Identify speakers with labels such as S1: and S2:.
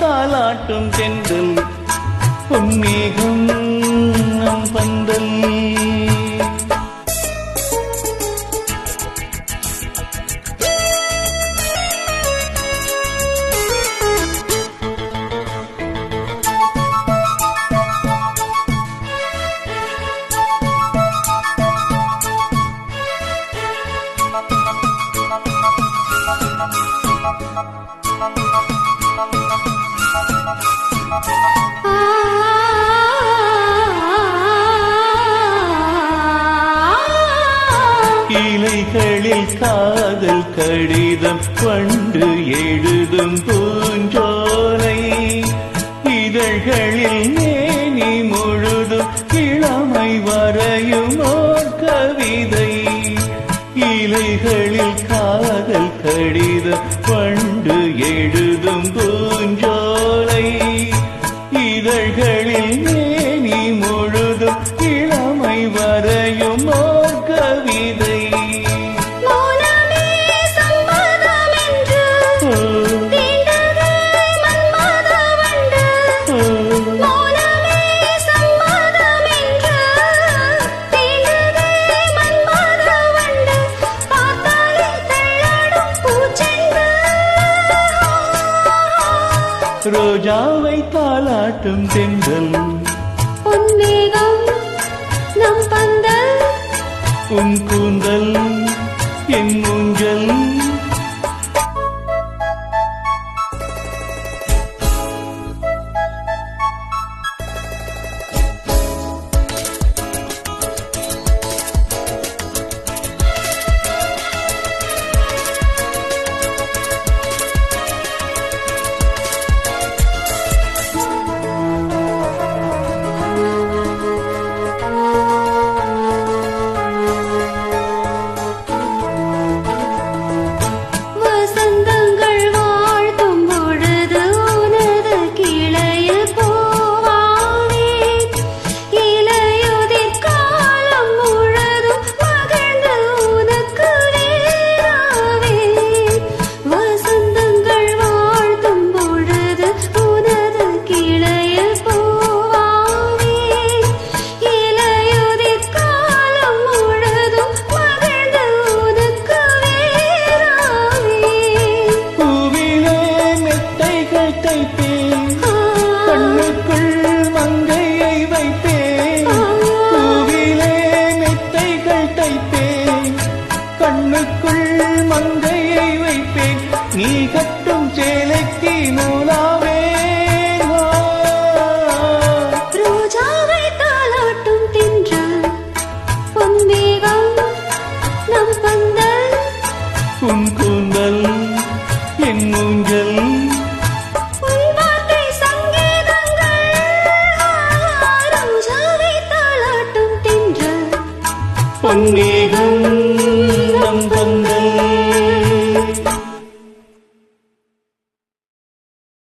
S1: தாலாட்டும் தென்றல் பொன்மேகம் நம் பந்தல். இலைகளில் காதல் கடிதம் கொண்டு எழுதும் பூஞ்சோலை, இதழ்களில் மேனி முழுதும் இளமை வரையும் ஓர் கவிதை. இலைகளில் காதல் கடிதம் கொண்டு எழுதும் பூஞ்சோலை, இதழ்களில் மேனி முழுதும் இளமை வரையும் ஓர் கவிதை. ரோஜாவை தாலாட்டும் தென்றல்
S2: பொன்மேகம் நம் பந்தல்,
S1: உன் கூந்தல் என் ஊஞ்சல். கண்ணுக்குள் மங்கையை வைப்பேன், பூவிலே மெத்தைகள் தைப்பேன். கண்ணுக்குள் மங்கையை வைப்பேன், நீ கட்டும் சேலைக்கு நூலாவேன்.
S2: ரோஜாவை தாலாட்டும் தென்றல் பொன்மேகம் நம் பந்தல்,
S1: உன் கூந்தல் என் ஊஞ்சல். பொன்மேகம் நம் பந்தல்.